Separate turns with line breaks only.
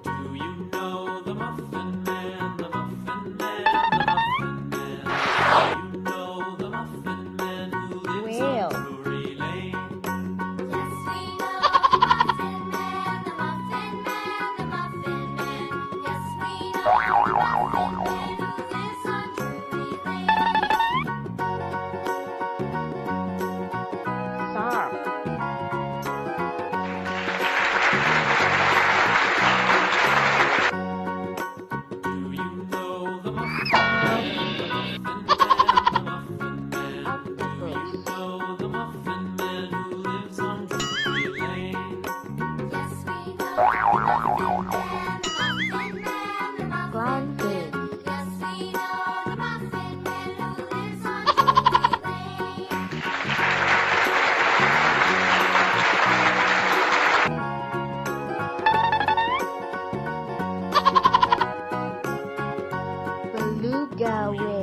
Do you know the Muffin Man, the Muffin Man, the Muffin Man? Do you know the Muffin Man who lives
Whale.
on Drury Lane?
Yes, we know the Muffin Man, the Muffin Man, the Muffin Man. Yes, we know the Muffin Man who lives on Drury Lane.
Shark.
Do you know the Muffin Man, the Muffin Man, the Muffin Man? Do you know the Muffin Man who lives on Drury Lane?
Yes, we know the Muffin Man, the Muffin Man, the Muffin
Grounded.
Man. Yes, we know the Muffin Man who lives on Drury Lane.
Beluga whale.